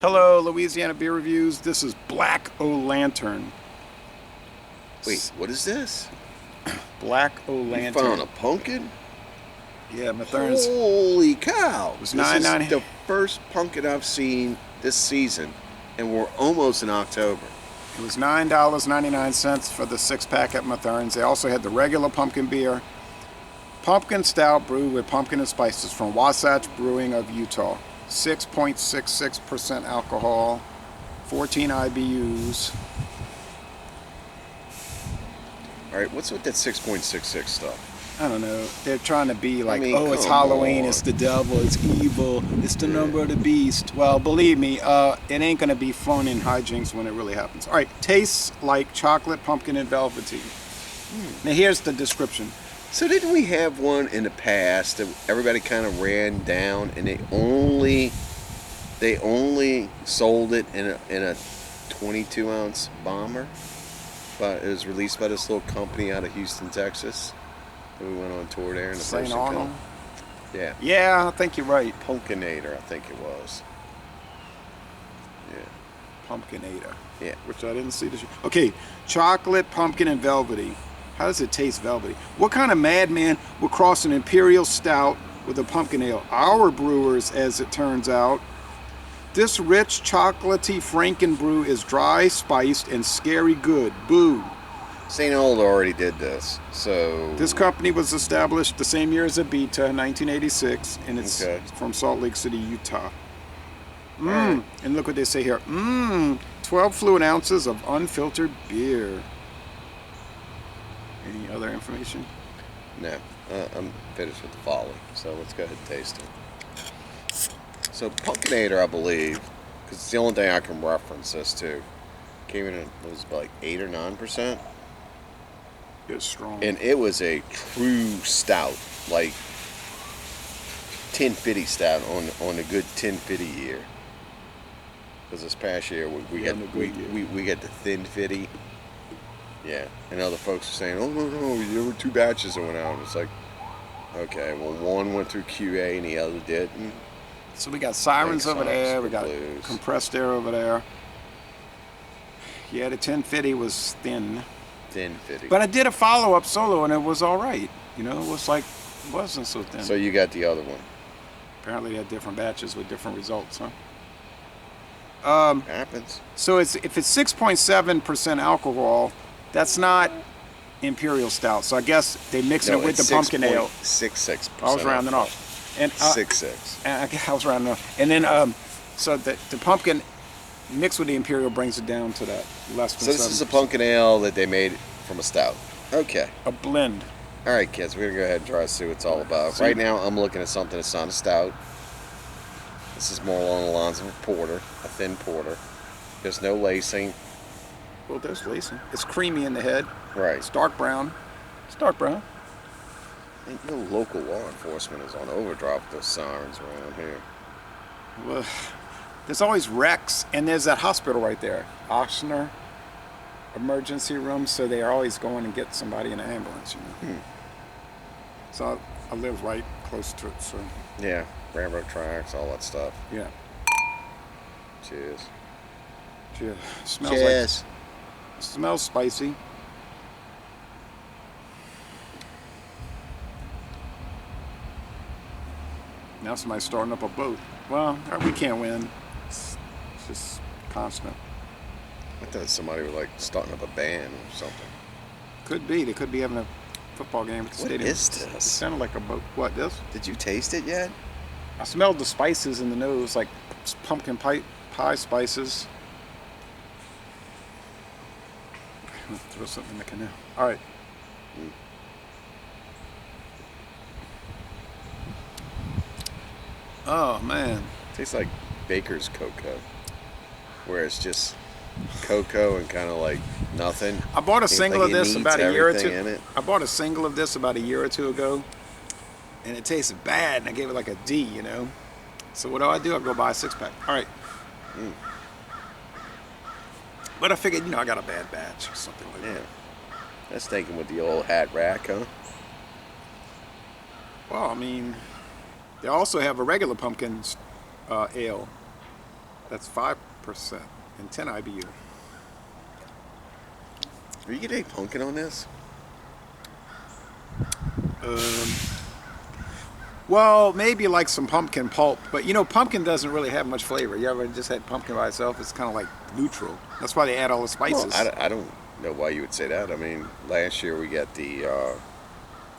Hello, Louisiana Beer Reviews. This is Black O-Lantern. Wait, what is this? Black You O-Lantern. found a pumpkin? Yeah, Mathern's. Holy cow! was This is $9.90. the first pumpkin I've seen this season, and we're almost in October. It was $9.99 for the 6-pack at Mathern's. They also had the regular pumpkin beer, pumpkin stout brewed with pumpkin and spices from Wasatch Brewing of Utah. 6.66% alcohol, 14 IBUs. All right, what's with that 6.66 stuff? I don't know. They're trying to be like, I mean, oh, it's come Halloween, on. it's the devil, it's evil, it's the number of the beast. Well, believe me, it ain't gonna be fun and hijinks when it really happens. All right, tastes like chocolate, pumpkin, and velveteen. Now here's the description. So didn't we have one in the past that everybody kind of ran down, and they only sold it in a 22-ounce bomber, but it was released by this little company out of Houston, Texas. We went on tour there in the St. first Arnold? Yeah. Yeah, I think you're right. Pumpkinator, I think it was. Yeah. Pumpkinator. Yeah. Which I didn't see this. Okay, chocolate, pumpkin, and velvety. How does it taste velvety? What kind of madman would cross an imperial stout with a pumpkin ale? Our brewers, as it turns out. This rich, chocolatey frankenbrew is dry, spiced, and scary good. Boo. St. Old already did this, so... This company was established the same year as Abita, 1986, and it's from Salt Lake City, Utah. Right. And look what they say here. 12 fluid ounces of unfiltered beer. Any other information? No, I'm finished with the folly, so let's go ahead and taste it. So Pumpkinator, I believe, because it's the only thing I can reference this to, came in, it was like 8 or 9%. It's strong. And it was a true stout, like 1050 stout on a good 1050 year. Because this past year we got the thin 50. Yeah, and other folks are saying, oh no, there were 2 batches that went out. And it's like, okay, well one went through QA and the other didn't. So we got sirens over there. We got blues. Compressed air over there. Yeah, the 1050 was thin. 1050. But I did a follow-up solo and it was all right. You know, it was like, it wasn't so thin. So you got the other one. Apparently they had different batches with different results, huh? Happens. So if it's 6.7% alcohol, that's not imperial stout. So I guess they mix it with the pumpkin ale. 6.66%. I was rounding off. And 6.6. And I was rounding off. And then so the pumpkin mixed with the imperial brings it down to that less than 7%. So this is a pumpkin ale that they made from a stout. Okay. A blend. All right, kids, we're going to go ahead and try to see what it's all about. Right now, I'm looking at something that's not a stout. This is more along the lines of a porter, a thin porter. There's no lacing. Well, there's lacing. It's creamy in the head. Right. It's dark brown. It's dark brown. And your local law enforcement is on overdrive with those sirens around here. Well, there's always wrecks, and there's that hospital right there, Ochsner emergency room, so they are always going and get somebody in an ambulance, you know. So I live right close to it, so. Yeah, railroad tracks, all that stuff. Yeah. Cheers. Cheers. Smells Cheers. It smells spicy. Now somebody's starting up a boat. Well, we can't win. It's just constant. I thought somebody was like starting up a band or something. Could be. They could be having a football game at the stadium. What is It this? sounded like a boat. What, this? Did you taste it yet? I smelled the spices in the nose, like pumpkin pie spices. Throw something in the canal. All right. Oh, man. Tastes like baker's cocoa, where it's just cocoa and kind of like nothing. I bought a single of this about a year or two. In it. I bought a single of this about a year or two ago, and it tasted bad, and I gave it like a D, you know. So what do? I go buy a 6-pack. All right. But I figured, I got a bad batch or something like that. That's thinking with the old hat rack, huh? Well, I mean, they also have a regular pumpkin ale. That's 5% and 10 IBU. Are you getting any pumpkin on this? Well, maybe like some pumpkin pulp, but you know, pumpkin doesn't really have much flavor. You ever just had pumpkin by itself? It's kind of like neutral. That's why they add all the spices. Well, I don't know why you would say that. I mean, last year we got the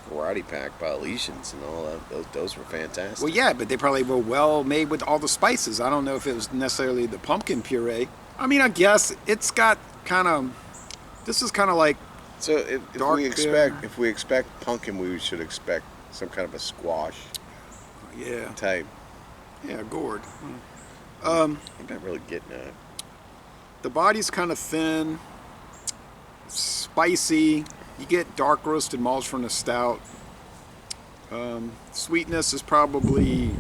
variety pack by Elysians and all that. Those were fantastic. Well, yeah, but they probably were well made with all the spices. I don't know if it was necessarily the pumpkin puree. I mean, I guess it's got kind of. This is kind of like. So if we expect pumpkin, we should expect some kind of a squash. Yeah. Type. Yeah, gourd. I'm not really getting that. The body's kind of thin, spicy. You get dark roasted malts from the stout. Sweetness is probably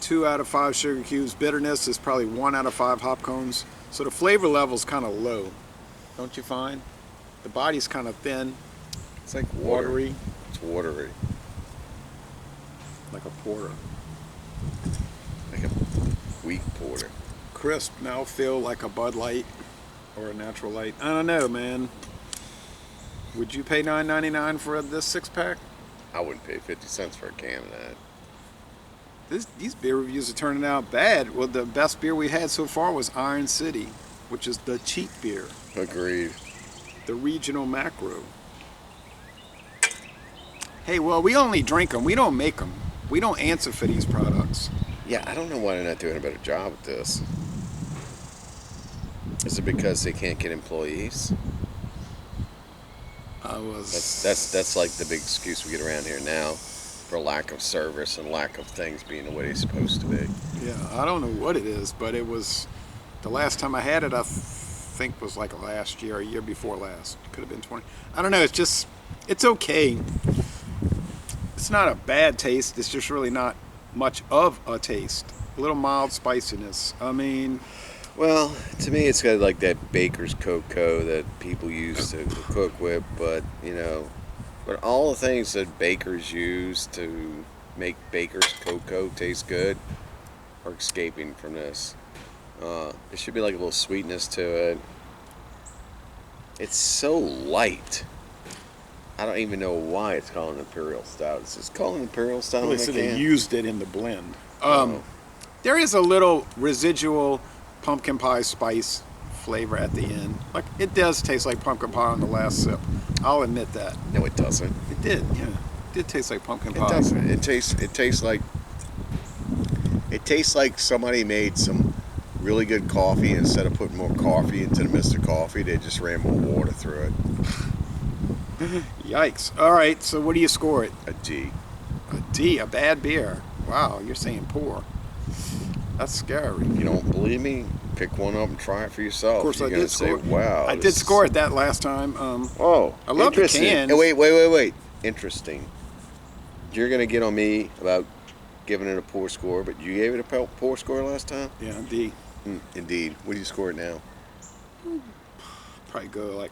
2 out of 5 sugar cubes. Bitterness is probably 1 out of 5 hop cones. So the flavor level's kind of low, don't you find? The body's kind of thin. It's like watery. It's watery. Like a porter. Like a weak porter. Crisp mouthfeel like a Bud Light or a Natural Light. I don't know, man. Would you pay $9.99 for this 6-pack? I wouldn't pay 50 cents for a can of that. These beer reviews are turning out bad. Well, the best beer we had so far was Iron City, which is the cheap beer. Agreed. The regional macro. Hey, well, we only drink them. We don't make them. We don't answer for these products. Yeah, I don't know why they're not doing a better job with this. Is it because they can't get employees? That's like the big excuse we get around here now for lack of service and lack of things being the way they're supposed to be. Yeah, I don't know what it is, but it was the last time I had it. I think was like last year, or a year before last. Could have been 20. I don't know. It's okay. It's not a bad taste. It's just really not much of a taste. A little mild spiciness. I mean, well, to me, it's got like that baker's cocoa that people use to cook with, but but all the things that bakers use to make baker's cocoa taste good are escaping from this. There should be like a little sweetness to it. It's so light. I don't even know why it's called an imperial stout. It's just called an imperial stout. Well, so they used it in the blend. There is a little residual pumpkin pie spice flavor at the end. Like it does taste like pumpkin pie on the last sip. I'll admit that. No, it doesn't. It did. Yeah, it did taste like pumpkin pie. It doesn't. It tastes like somebody made some really good coffee. Instead of putting more coffee into the Mr. Coffee, they just ran more water through it. Yikes. All right, so what do you score it? A D. A D, a bad beer. Wow, you're saying poor. That's scary. You don't believe me? Pick one up and try it for yourself. Of course, you're I did score. Wow. I did score it that last time. I love the cans. Wait. Interesting. You're going to get on me about giving it a poor score, but you gave it a poor score last time? Yeah, D. Indeed. What do you score it now? Probably go like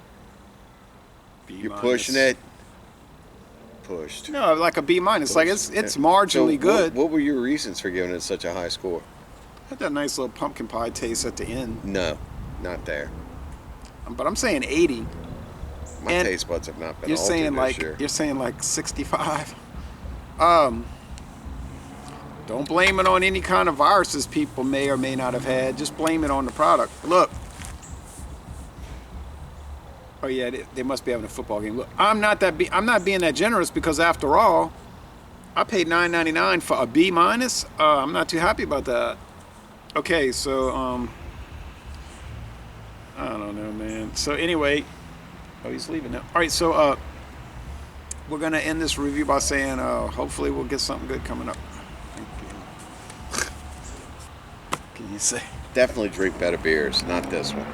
B You're minus. pushing it? Pushed. No, like a B minus. Like it's marginally So good. What were your reasons for giving it such a high score? Had that nice little pumpkin pie taste at the end. No, not there. But I'm saying 80. My And taste buds have not been You're altered saying this year. you're saying like 65. Don't blame it on any kind of viruses people may or may not have had. Just blame it on the product. Look. Oh yeah, they must be having a football game. Look, I'm not being that generous because after all, I paid $9.99 for a B minus. I'm not too happy about that. Okay, so I don't know, man. So anyway, oh, he's leaving now. All right, so we're gonna end this review by saying hopefully we'll get something good coming up. Thank you. Can you say? Definitely drink better beers, not this one.